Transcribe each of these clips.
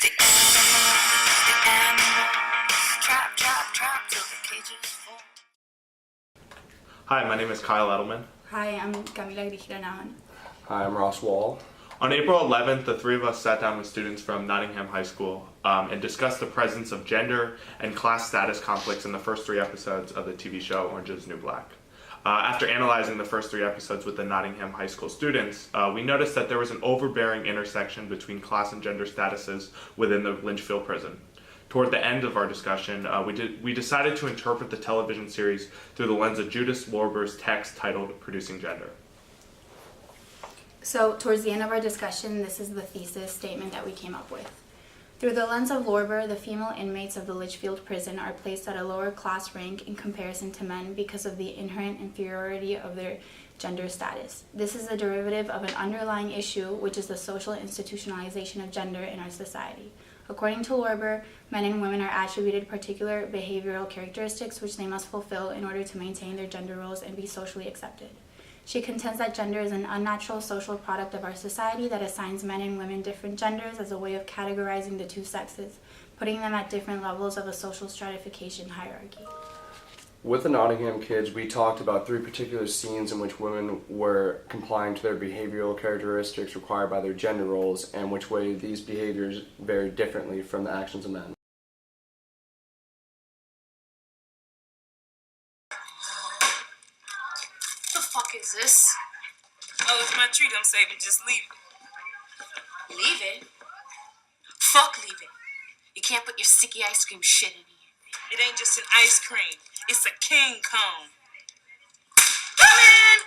The animals, trap, trap, trap till the cages fall. Hi, my name is Kyle Edelman. Hi, I'm Camila Grigera, Naon. Hi, I'm Wahl. On April 11th, the three of us sat down with students from Nottingham High School and discussed the presence of gender and class status conflicts in the first three episodes of the TV show Orange is the New Black. After analyzing the first three episodes with the Nottingham High School students, we noticed that there was an overbearing intersection between class and gender statuses within the Lynchfield prison. Toward the end of our discussion, we decided to interpret the television series through the lens of Judith Lorber's text titled Producing Gender. So, towards the end of our discussion, this is the thesis statement that we came up with. Through the lens of Lorber, the female inmates of the Litchfield prison are placed at a lower class rank in comparison to men because of the inherent inferiority of their gender status. This is a derivative of an underlying issue, which is the social institutionalization of gender in our society. According to Lorber, men and women are attributed particular behavioral characteristics which they must fulfill in order to maintain their gender roles and be socially accepted. She contends that gender is an unnatural social product of our society that assigns men and women different genders as a way of categorizing the two sexes, putting them at different levels of a social stratification hierarchy. With the Nottingham kids, we talked about three particular scenes in which women were complying to their behavioral characteristics required by their gender roles, and which way these behaviors varied differently from the actions of men. The fuck is this? Oh, it's my treat I'm saving. Just leave it. Leave it? Fuck leave it. You can't put your sticky ice cream shit in here. It ain't just an ice cream. It's a king cone. Man!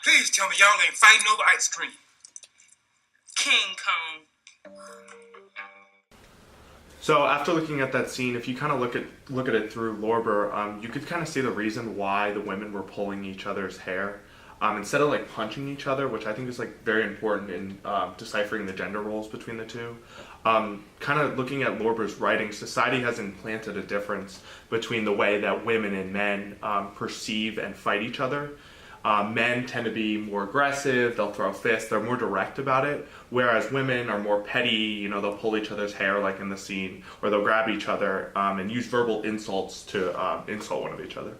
Please tell me y'all ain't fighting over ice cream. King cone. So after looking at that scene, if you kind of look at it through Lorber, you could kind of see the reason why the women were pulling each other's hair instead of like punching each other, which I think is like very important in deciphering the gender roles between the two. Kind of looking at Lorber's writing, society has implanted a difference between the way that women and men perceive and fight each other. Men tend to be more aggressive, they'll throw fists, they're more direct about it, whereas women are more petty, they'll pull each other's hair like in the scene, or they'll grab each other and use verbal insults to insult one of each other.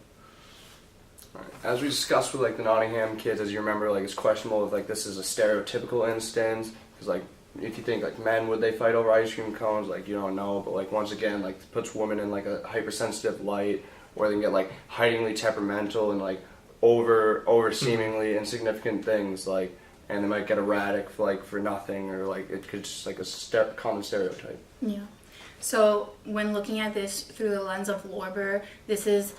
Right. As we discussed with like the Nottingham kids, as you remember, like it's questionable if like this is a stereotypical instance, because like if you think like men, would they fight over ice cream cones, like you don't know, but like once again, like it puts women in like a hypersensitive light where they can get like heighteningly temperamental and like over seemingly insignificant things, like, and they might get erratic for nothing, or like it could just like a common stereotype. Yeah. So when looking at this through the lens of Lorber, this is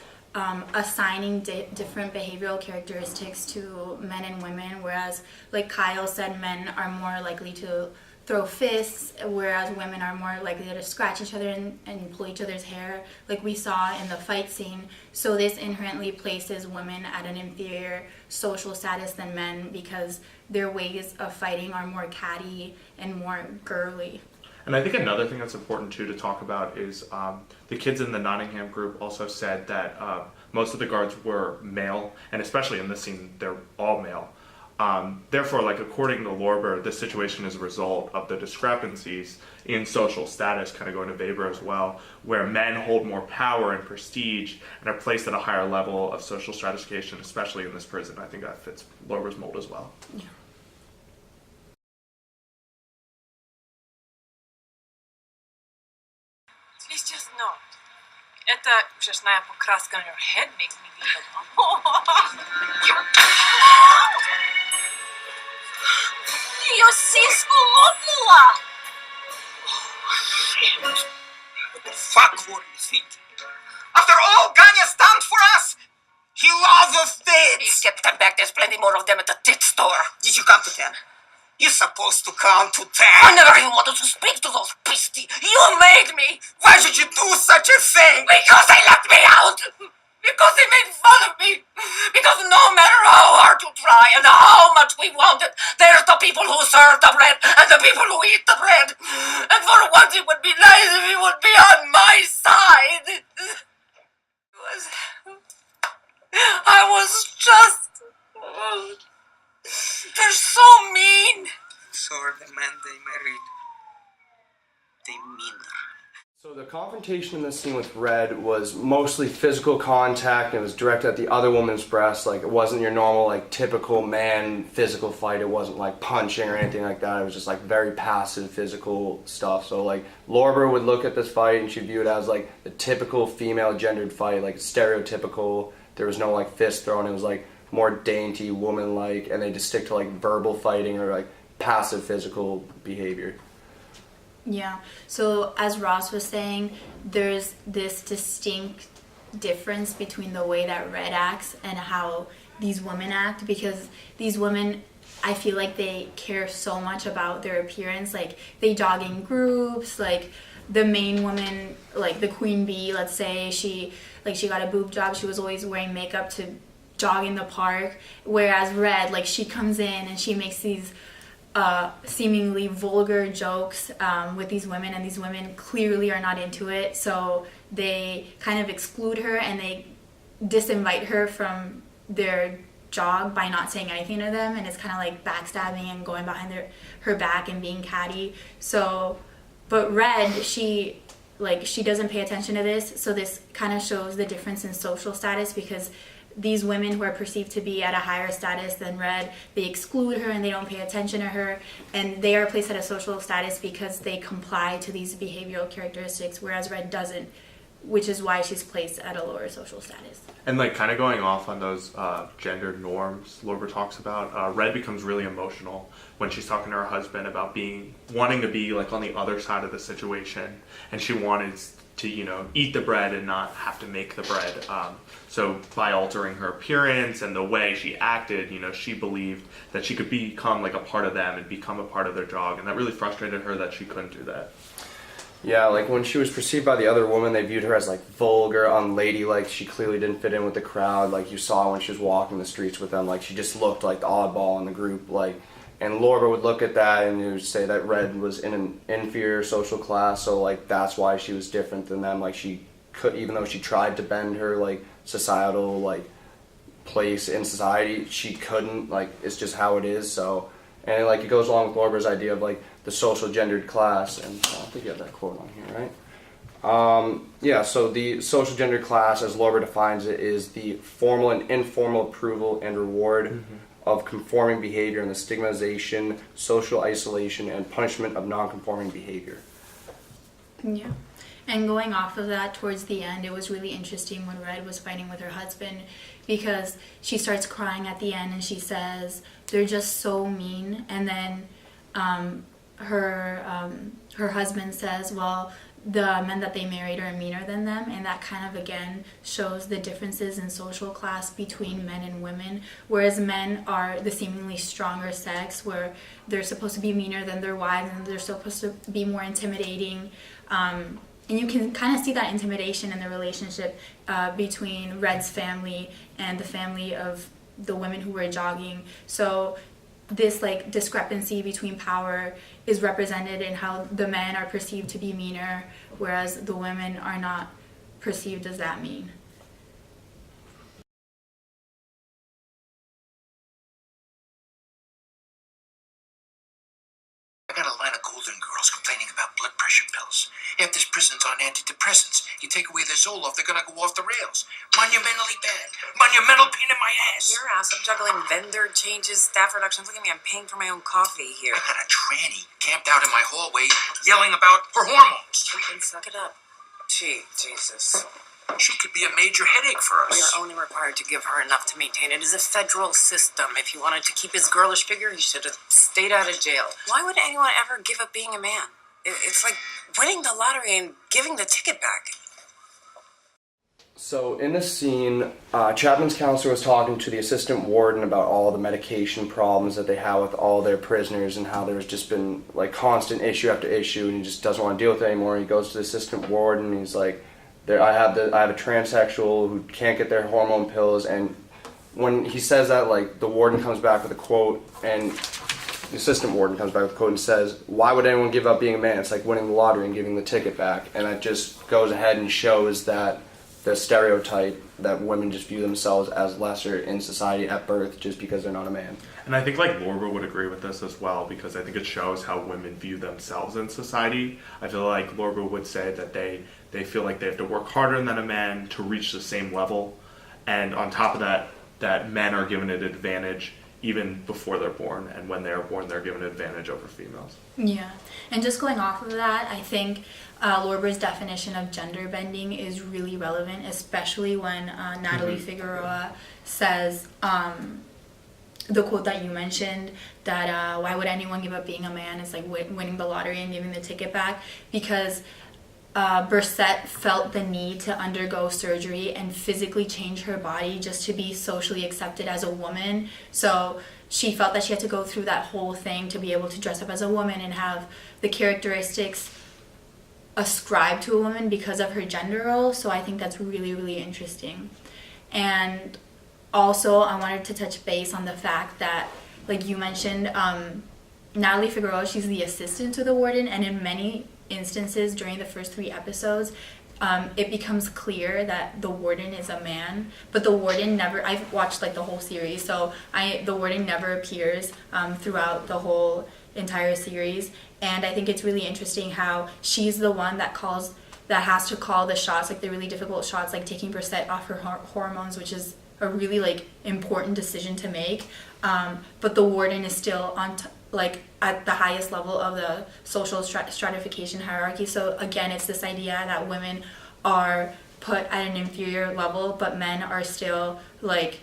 assigning different behavioral characteristics to men and women, whereas like Kyle said, men are more likely to throw fists, whereas women are more likely to scratch each other and pull each other's hair, like we saw in the fight scene. So this inherently places women at an inferior social status than men because their ways of fighting are more catty and more girly. And I think another thing that's important too to talk about is the kids in the Nottingham group also said that most of the guards were male, and especially in this scene, they're all male. Therefore, like according to Lorber, this situation is a result of the discrepancies in social status, kind of going to Weber as well, where men hold more power and prestige and are placed at a higher level of social stratification, especially in this prison. I think that fits Lorber's mold as well. Yeah. It's just not. Это ужасная покраска on your head makes me feel. Ее сиску лопнула! Shit. What the fuck were you thinking? After all Ganya done for us, he loves the tits! Get them back, there's plenty more of them at the tit store. Did you count to 10? You're supposed to count to 10. I never even wanted to speak to those beasties. You made me! Why did you do such a thing? Because they left me because they made fun of me. Because no matter how hard you try and how much we want it, there's the people who serve the bread and the people who eat the bread. And for once it would be nice if he would be on my side. I was just... They're so mean. So are the men they married. They meaner. So the confrontation in this scene with Red was mostly physical contact. It was directed at the other woman's breast. Like, it wasn't your normal, like, typical man physical fight. It wasn't like punching or anything like that. It was just like very passive physical stuff. So like Lorber would look at this fight and she'd view it as like the typical female gendered fight, like stereotypical. There was no like fist thrown. It was like more dainty, woman-like, and they just stick to like verbal fighting or like passive physical behavior. Yeah, so as Ross was saying, there's this distinct difference between the way that Red acts and how these women act, because these women, I feel like they care so much about their appearance. Like, they jog in groups. Like, the main woman, like the queen bee, let's say, she got a boob job. She was always wearing makeup to jog in the park, whereas Red, like, she comes in and she makes these seemingly vulgar jokes with these women, and these women clearly are not into it, so they kind of exclude her and they disinvite her from their jog by not saying anything to them, and it's kind of like backstabbing and going behind her back and being catty. So, but Red, she doesn't pay attention to this, so this kind of shows the difference in social status, because these women who are perceived to be at a higher status than Red, they exclude her and they don't pay attention to her, and they are placed at a social status because they comply to these behavioral characteristics, whereas Red doesn't, which is why she's placed at a lower social status. And like kind of going off on those gendered norms Lorber talks about, Red becomes really emotional when she's talking to her husband about wanting to be like on the other side of the situation, and she wanted to, you know, eat the bread and not have to make the bread. So by altering her appearance and the way she acted, you know, she believed that she could become like a part of them and become a part of their jog, and that really frustrated her that she couldn't do that. Yeah, like when she was perceived by the other woman, they viewed her as like vulgar, unladylike. She clearly didn't fit in with the crowd, like you saw when she was walking the streets with them. Like, she just looked like the oddball in the group. Like, and Lorber would look at that and he would say that Red was in an inferior social class, so like that's why she was different than them. Like, she could, even though she tried to bend her like societal like place in society, she couldn't. Like, it's just how it is. So, and like it goes along with Lorber's idea of like the social gendered class, and I think you have that quote on here, right? Yeah, so the social gendered class, as Lorber defines it, is the formal and informal approval and reward of conforming behavior and the stigmatization, social isolation, and punishment of non-conforming behavior. Yeah. And going off of that, towards the end, it was really interesting when Red was fighting with her husband, because she starts crying at the end and she says, "They're just so mean." And then her husband says, "Well, the men that they married are meaner than them," and that kind of again shows the differences in social class between men and women, whereas men are the seemingly stronger sex, where they're supposed to be meaner than their wives and they're supposed to be more intimidating, and you can kind of see that intimidation in the relationship between Red's family and the family of the women who were jogging. So this like discrepancy between power is represented in how the men are perceived to be meaner, whereas the women are not perceived as that mean. I got a line of golden girls complaining about blood pressure pills. Half this prison's on antidepressants. You take away their Zoloft, they're gonna go off the rails. Monumentally bad. Monumental pain in my ass. Your ass, I'm juggling vendor changes, staff reductions. Look at me, I'm paying for my own coffee here. I got a tranny camped out in my hallway yelling about her hormones. You can suck it up. Gee, Jesus. She could be a major headache for We us. are only required to give her enough to maintain it. It is a federal system. If he wanted to keep his girlish figure, he should have stayed out of jail. Why would anyone ever give up being a man? It's like winning the lottery and giving the ticket back. So in this scene, Chapman's counselor was talking to the assistant warden about all the medication problems that they have with all their prisoners, and how there's just been like constant issue after issue, and he just doesn't want to deal with it anymore. He goes to the assistant warden and he's like, I have a transsexual who can't get their hormone pills, and when he says that, like, the warden comes back with a quote, and the assistant warden comes back with a quote and says, "Why would anyone give up being a man? It's like winning the lottery and giving the ticket back." And that just goes ahead and shows that the stereotype that women just view themselves as lesser in society at birth just because they're not a man. And I think like Laura would agree with this as well, because I think it shows how women view themselves in society. I feel like Laura would say that they feel like they have to work harder than a man to reach the same level. And on top of that, that men are given an advantage even before they're born, and when they're born, they're given an advantage over females. Yeah, and just going off of that, I think Lorber's definition of gender bending is really relevant, especially when Natalie Figueroa says the quote that you mentioned, that why would anyone give up being a man? It's like winning the lottery and giving the ticket back, because Brissette felt the need to undergo surgery and physically change her body just to be socially accepted as a woman. So she felt that she had to go through that whole thing to be able to dress up as a woman and have the characteristics ascribed to a woman because of her gender role. So I think that's really, really interesting. And also, I wanted to touch base on the fact that, like you mentioned, Natalie Figueroa, she's the assistant to the warden, and in many instances during the first 3 episodes, it becomes clear that the warden is a man, but the warden never, I've watched like the whole series, so the warden never appears throughout the whole entire series. And I think it's really interesting how she's the one that has to call the shots, like the really difficult shots, like taking Brissette off her hormones, which is a really like important decision to make. But the warden is still at the highest level of the social stratification hierarchy. So again, it's this idea that women are put at an inferior level, but men are still like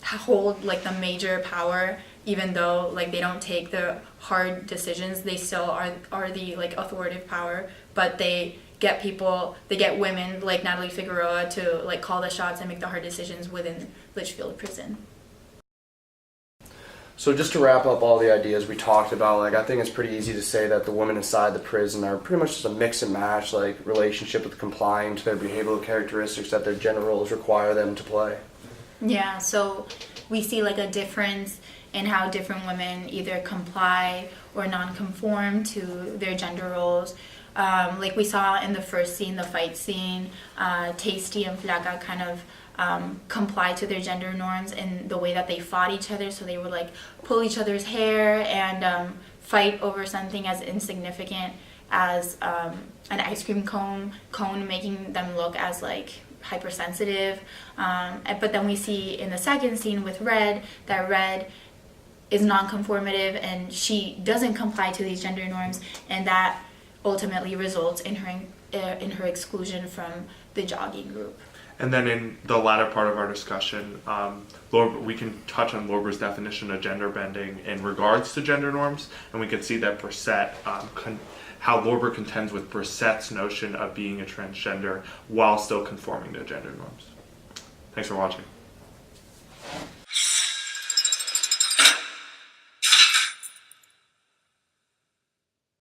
hold like the major power, even though like they don't take the hard decisions. They still are the like authoritative power, but they get women like Natalie Figueroa to like call the shots and make the hard decisions within Litchfield Prison. So just to wrap up all the ideas we talked about, like, I think it's pretty easy to say that the women inside the prison are pretty much just a mix and match, like, relationship with complying to their behavioral characteristics that their gender roles require them to play. Yeah, so we see like a difference in how different women either comply or non-conform to their gender roles. Like we saw in the first scene, the fight scene, Tasty and Flaca kind of comply to their gender norms in the way that they fought each other. So they would like pull each other's hair and fight over something as insignificant as an ice cream cone, making them look as like hypersensitive. But then we see in the second scene with Red that Red is non-conformative and she doesn't comply to these gender norms, and that ultimately results in her exclusion from the jogging group. And then in the latter part of our discussion, we can touch on Lorber's definition of gender bending in regards to gender norms, and we can see that Brissette, how Lorber contends with Brissette's notion of being a transgender while still conforming to gender norms. Thanks for watching.